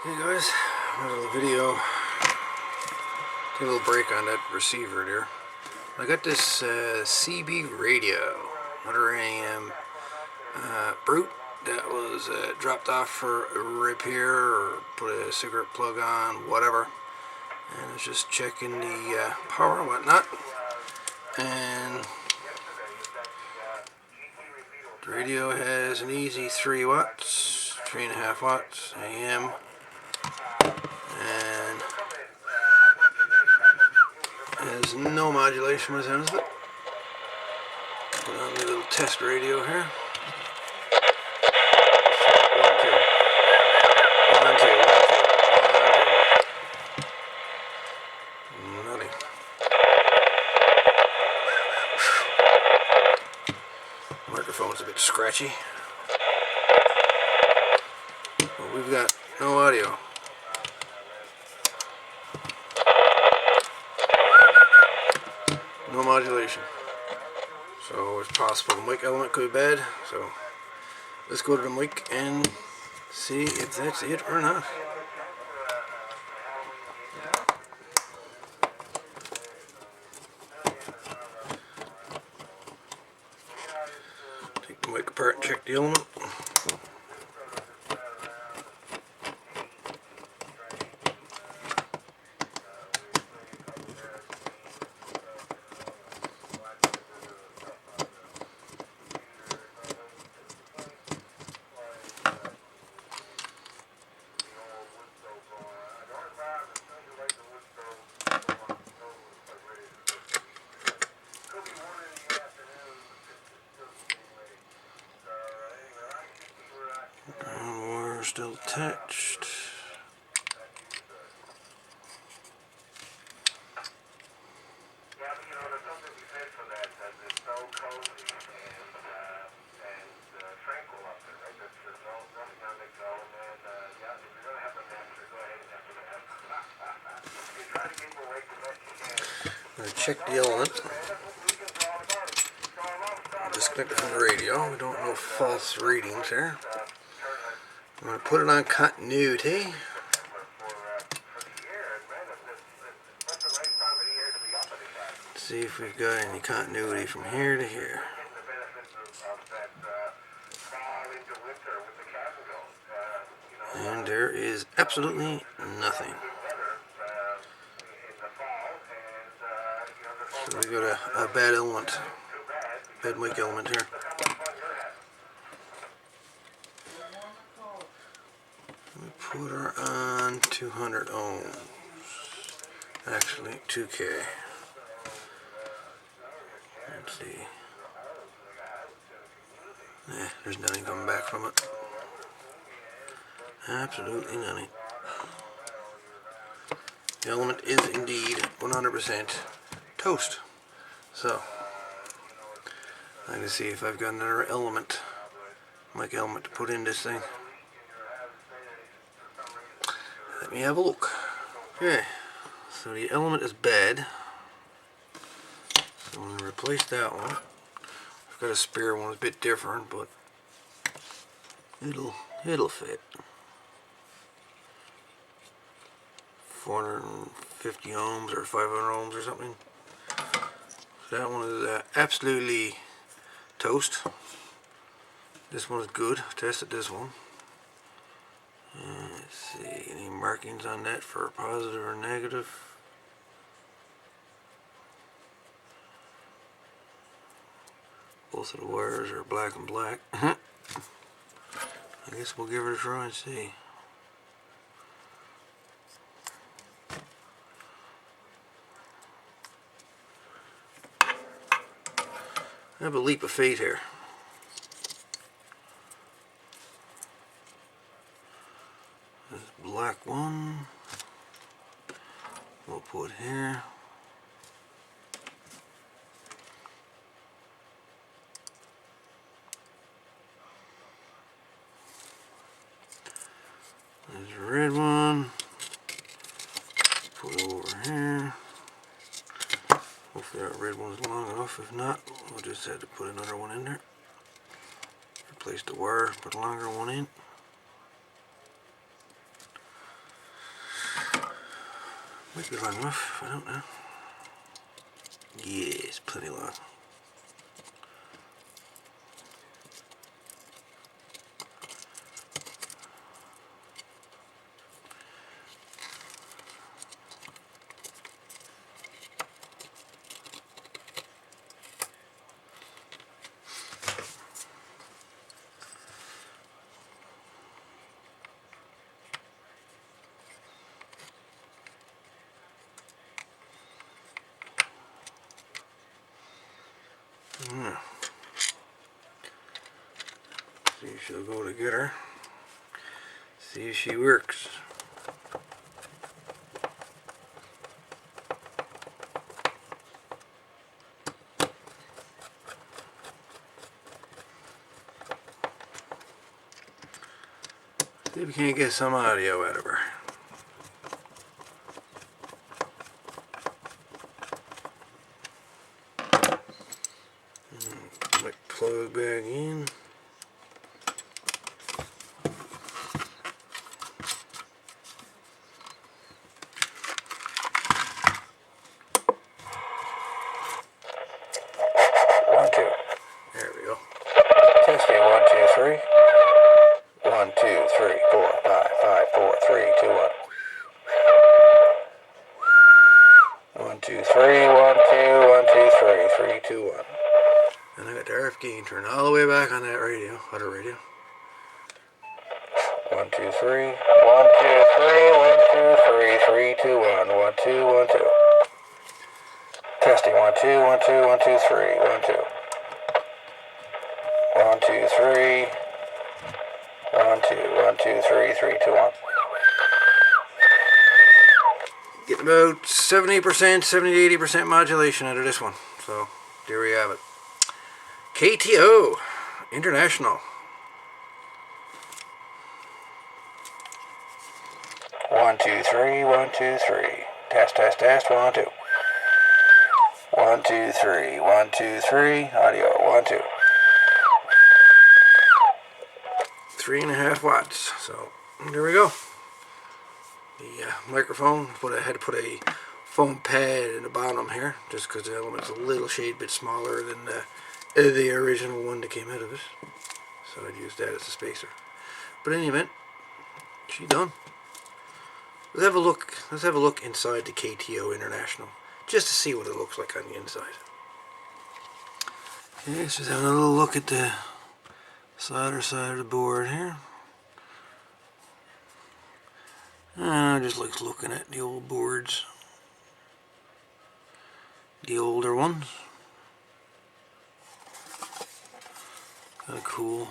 Hey guys, another video. Take a little break on that receiver there. I got this CB radio, 100 AM brute that was dropped off for a repair or put a cigarette plug on, whatever. And I was just checking the power and whatnot. And the radio has an easy 3 watts, 3.5 watts AM. And has no modulation by the sounds of it. Put on the little test radio here. 1, 2. 1, 2, 1, 2, 1, 2. Nothing. Microphone's a bit scratchy. But we've got no audio. No modulation. So it's possible the mic element could be bad. So let's go to the mic and see if that's it or not. Take the mic apart and check the element. We're still attached. I'm going to check the element. Disconnect it from the radio. We don't know false readings here. I'm going to put it on continuity. See if we've got any continuity from here to here. And there is absolutely nothing. So we got a bad element, bad mic element here. We put her on 200 ohms, actually 2K. Let's see. There's nothing coming back from it. Absolutely nothing. The element is indeed 100% toast. So, I'm going to see if I've got another element, mic element, to put in this thing. Let me have a look. Okay, so the element is bad. So I'm going to replace that one. I've got a spare one, it's a bit different, but it'll fit. 450 ohms or 500 ohms or something. So that one is absolutely toast. This one is good. Tested this one. Let's see, any markings on that for positive or negative? Both of the wires are black and black. I guess we'll give it a try and see. I have a leap of faith here. This black one we'll put here. There's a red one. Put over here. Hopefully that red one's long enough. If not, we'll just have to put another one in there. Replace the wire, put a longer one in. Might be long enough, I don't know. Yes, plenty long. See if she'll go to get her. See if she works. See if we can't get some audio out of her. Might plug back in. One, two. There we go. Testing 1, 2, 3. 1, 2, 3, 4, 5, 5, 4, 3, 2, 1. 1, 2, 3, 1, 2, 1, 2, 3, 3, 2, 1. And I got the RF gain turned all the way back on that radio, other radio. 1, 2, 3, 1, 2, 3, 1, 2, 3, 3, 2, 1, 1, 2, 1, 2. Testing 1, 2, 1, 2, 1, 2, 3, 1, 2. 1, 2, 3. 1, 2, 1, 2, 3, 3, 2, 1. Getting about 70%, 70 to 80% modulation out of this one. So there we have it. K.T.O. International. 1, 2, 3, 1, 2, 3. Test, test, test. 1, 2. 1, 2, 3, 1, 2, 3. Audio. 1, 2. 3.5 watts. So there we go. The microphone. I had to put a foam pad in the bottom here, just because the element's a little shade bit smaller than the original one that came out of it. So I'd use that as a spacer. But in any event, she's done. Let's have a look. Let's have a look inside the K.T.O. International, just to see what it looks like on the inside. Okay, so just having a little look at the solder side of the board here. I just like looking at the old boards, the older ones. Kind of cool.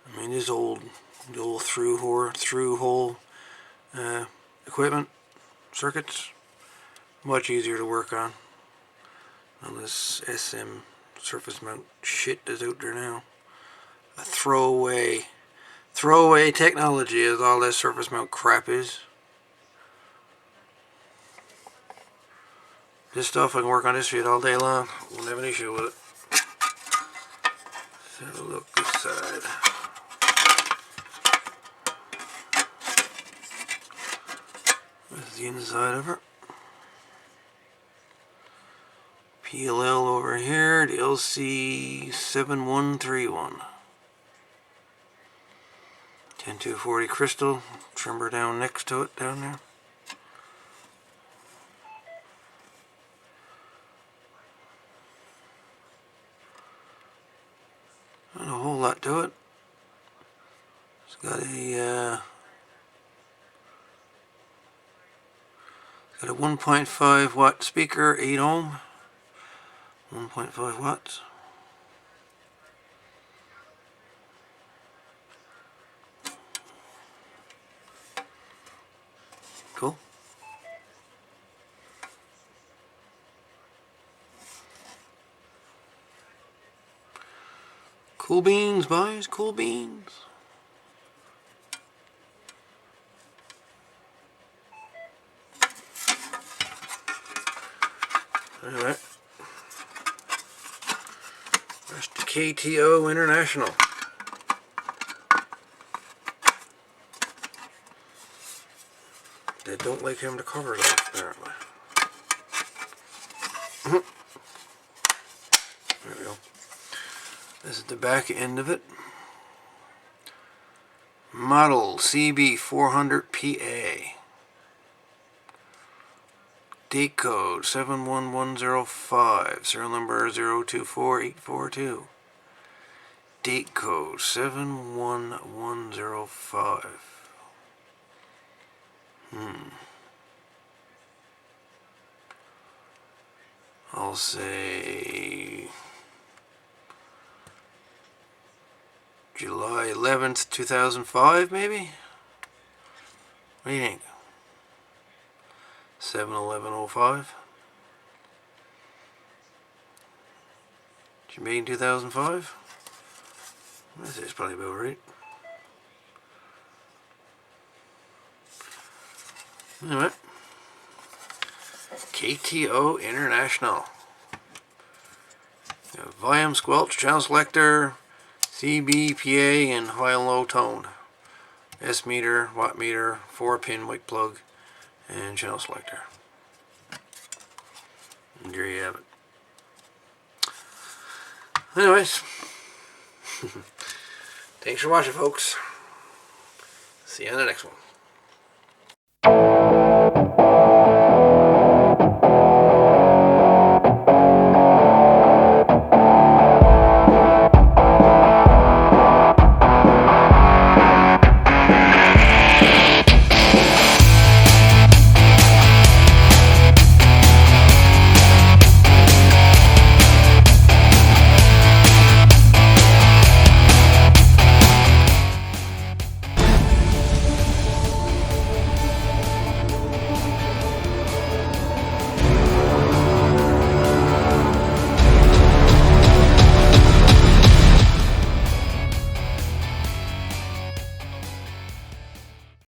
I mean, this old, the old through hole equipment circuits, much easier to work on this SM surface mount shit that's out there now. A throwaway technology is all this surface mount crap is. This stuff, I can work on this shit all day long. Won't have an issue with it. Let's have a look this side. This is the inside of her. PLL over here, the LC7131. 10240 crystal, trimmer down next to it down there. Not a whole lot to it. It's got a 1.5 watt speaker, 8 ohm, 1.5 watts. Cool. Cool beans, boys, cool beans. Alright. That's the K.T.O. International. don't like him to cover those, apparently. There we go. This is the back end of it. Model CB-400PA. Date code 71105. Serial number 024842. Date code 71105. I'll say July 11th, 2005, maybe? What do you think? 7/11/05? She made in 2005? That's probably about right. Anyway. K.T.O International. Volume, squelch, channel selector, CBPA, and high and low tone. S meter, watt meter, 4-pin mic plug, and channel selector. And there you have it. Anyways, thanks for watching, folks. See you on the next one.